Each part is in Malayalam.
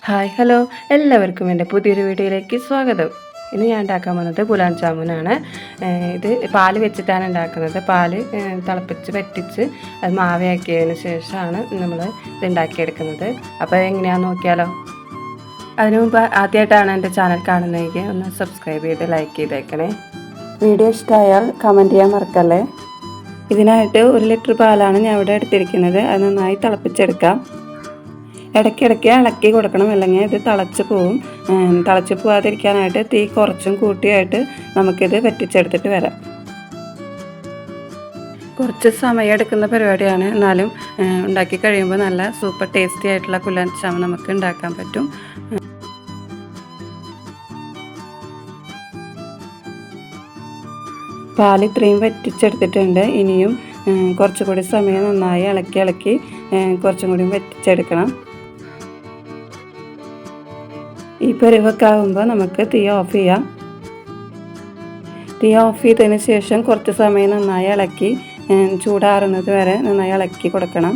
ഹായ് ഹലോ എല്ലാവർക്കും എൻ്റെ പുതിയൊരു വീഡിയോയിലേക്ക് സ്വാഗതം. ഇന്ന് ഞാൻ ഉണ്ടാക്കാൻ പോകുന്നത് ഗുലാബ് ജാമുനാണ്. ഇത് പാല് വെച്ചിട്ടാണ് ഉണ്ടാക്കുന്നത്. പാല് തിളപ്പിച്ച് വറ്റിച്ച് അത് മാവയാക്കിയതിന് ശേഷമാണ് നമ്മൾ ഇത് ഉണ്ടാക്കിയെടുക്കുന്നത്. അപ്പോൾ എങ്ങനെയാണെന്ന് നോക്കിയാലോ. അതിനു മുമ്പ് ആദ്യമായിട്ടാണ് എൻ്റെ ചാനൽ കാണുന്നതെങ്കിൽ ഒന്ന് സബ്സ്ക്രൈബ് ചെയ്ത് ലൈക്ക് ചെയ്തേക്കണേ. വീഡിയോ ഇഷ്ടമായാൽ കമൻറ്റ് ചെയ്യാൻ മറക്കല്ലേ. ഇതിനായിട്ട് 1 ലിറ്റർ പാലാണ് ഞാൻ ഇവിടെ എടുത്തിരിക്കുന്നത്. അത് നന്നായി തിളപ്പിച്ചെടുക്കാം. ഇടയ്ക്കിടയ്ക്ക് ഇളക്കി കൊടുക്കണം, അല്ലെങ്കിൽ ഇത് തിളച്ച് പോവും. തിളച്ച് പോകാതിരിക്കാനായിട്ട് തീ കുറച്ചും കൂട്ടിയായിട്ട് നമുക്കിത് വറ്റിച്ചെടുത്തിട്ട് വരാം. കുറച്ച് സമയം എടുക്കുന്ന പരിപാടിയാണ്, എന്നാലും ഉണ്ടാക്കി കഴിയുമ്പോൾ നല്ല സൂപ്പർ ടേസ്റ്റി ആയിട്ടുള്ള ഗുലാബ് ജാമുൻ നമുക്ക് ഉണ്ടാക്കാൻ പറ്റും. പാൽ ഇത്രയും വറ്റിച്ചെടുത്തിട്ടുണ്ട്. ഇനിയും കുറച്ചുകൂടി സമയം നന്നായി ഇളക്കി കുറച്ചും കൂടി വറ്റിച്ചെടുക്കണം. ഈ പരുവൊക്കെ ആകുമ്പോൾ നമുക്ക് തീ ഓഫ് ചെയ്യാം. തീ ഓഫ് ചെയ്തതിന് ശേഷം കുറച്ച് സമയം നന്നായി ഇളക്കി ചൂടാറുന്നത് വരെ നന്നായി ഇളക്കി കൊടുക്കണം.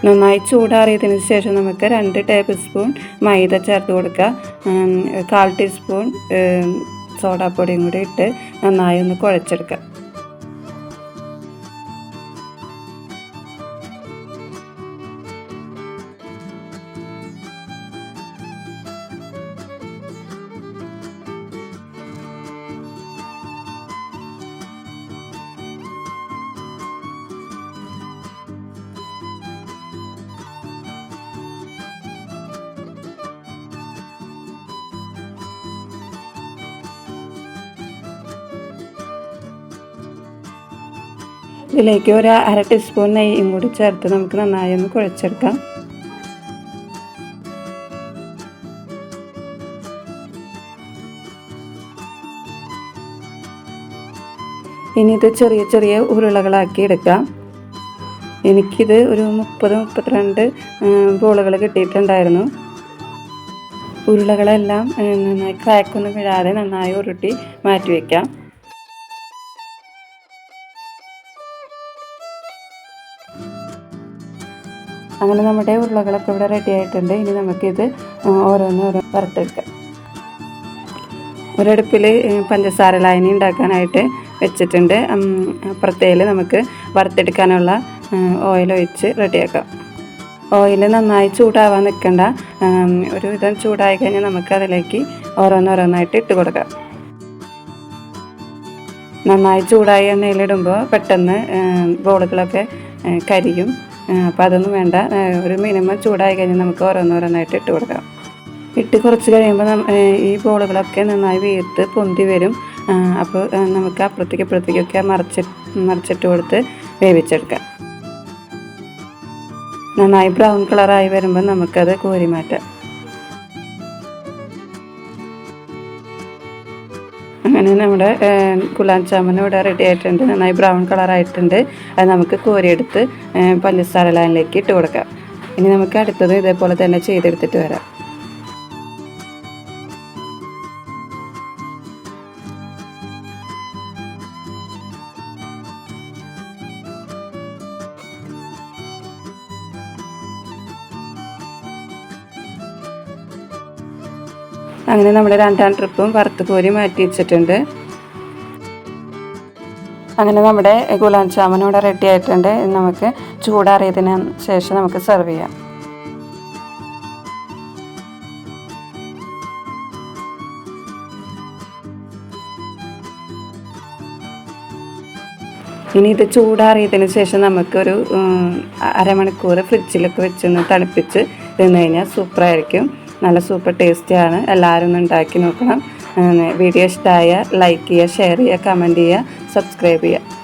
നന്നായി ചൂടാറിയതിന് ശേഷം നമുക്ക് 2 ടേബിൾ സ്പൂൺ മൈദ ചേർത്ത് കൊടുക്കുക. 1/4 ടീസ്പൂൺ സോഡാപ്പൊടിയും കൂടി ഇട്ട് നന്നായി ഒന്ന് കുഴച്ചെടുക്കുക. ഇതിലേക്ക് 1/2 ടീസ്പൂൺ നെയ്യും കൂടി ചേർത്ത് നമുക്ക് നന്നായി ഒന്ന് കുഴച്ചെടുക്കാം. ഇനി ഇത് ചെറിയ ചെറിയ ഉരുളകളാക്കി എടുക്കാം. എനിക്കിത് ഒരു 30-32 ബോളുകൾ കിട്ടിയിട്ടുണ്ടായിരുന്നു. ഉരുളകളെല്ലാം നന്നായി ക്രാക്കൊന്നും വീഴാതെ നന്നായി ഉരുട്ടി മാറ്റി വയ്ക്കാം. അങ്ങനെ നമ്മുടെ ഉരുളകളൊക്കെ ഇവിടെ റെഡി ആയിട്ടുണ്ട്. ഇനി നമുക്കിത് ഓരോന്ന് വറുത്തെടുക്കാം. ഒരടുപ്പിൽ പഞ്ചസാര ലായനി ഉണ്ടാക്കാനായിട്ട് വെച്ചിട്ടുണ്ട്. അപ്പുറത്തേൽ നമുക്ക് വറുത്തെടുക്കാനുള്ള ഓയിൽ ഒഴിച്ച് റെഡിയാക്കാം. ഓയിൽ നന്നായി ചൂടാവാൻ നിൽക്കണ്ട. ഒരു വിധം ചൂടായി കഴിഞ്ഞാൽ നമുക്ക് അതിലേക്ക് ഓരോന്നോരോന്നായിട്ട് ഇട്ട് കൊടുക്കാം. നന്നായി ചൂടായി എണ്ണയിലിടുമ്പോൾ പെട്ടെന്ന് ബോളുകളൊക്കെ കരിയും. അപ്പോൾ അതൊന്നും വേണ്ട. ഒരു മിനിമം ചൂടായി കഴിഞ്ഞാൽ നമുക്ക് ഓരോന്നോരോന്നായിട്ട് ഇട്ട് കൊടുക്കാം. ഇട്ട് കുറച്ച് കഴിയുമ്പോൾ ഈ ബോളുകളൊക്കെ നന്നായി വീർത്ത് പൊന്തി വരും. അപ്പോൾ നമുക്ക് അപ്പുറത്തേക്കൊക്കെ മറിച്ചിട്ട് കൊടുത്ത് വേവിച്ചെടുക്കാം. നന്നായി ബ്രൗൺ കളറായി വരുമ്പോൾ നമുക്കത് കോരി മാറ്റാം. അങ്ങനെ നമ്മുടെ ഗുലാബ് ജാമുൻ ഇവിടെ റെഡി ആയിട്ടുണ്ട്. നന്നായി ബ്രൗൺ കളറായിട്ടുണ്ട്. അത് നമുക്ക് കോരിയെടുത്ത് പഞ്ചസാര ലായനിലേക്ക് ഇട്ട് കൊടുക്കാം. ഇനി നമുക്ക് അടുത്തത് ഇതേപോലെ തന്നെ ചെയ്തെടുത്തിട്ട് വരാം. അങ്ങനെ നമ്മുടെ 2ാം ട്രിപ്പും വറുത്ത് കോരി മാറ്റി വെച്ചിട്ടുണ്ട്. അങ്ങനെ നമ്മുടെ ഗുലാബ് ജാമുൻ ഇവിടെ റെഡി ആയിട്ടുണ്ട്. നമുക്ക് ചൂടാറിയതിന് ശേഷം നമുക്ക് സെർവ് ചെയ്യാം. ഇനി ഇത് ചൂടാറിയതിന് ശേഷം നമുക്കൊരു അരമണിക്കൂർ ഫ്രിഡ്ജിലൊക്കെ വെച്ചൊന്ന് തണുപ്പിച്ച് തിന്നു കഴിഞ്ഞാൽ സൂപ്പറായിരിക്കും. നല്ല സൂപ്പർ ടേസ്റ്റിയാണ്. എല്ലാവരും ഒന്ന് ഉണ്ടാക്കി നോക്കണം. വീഡിയോ ഇഷ്ടമായ ലൈക്ക് ചെയ്യുക, ഷെയർ ചെയ്യുക, കമൻറ്റ് ചെയ്യുക, സബ്സ്ക്രൈബ് ചെയ്യുക.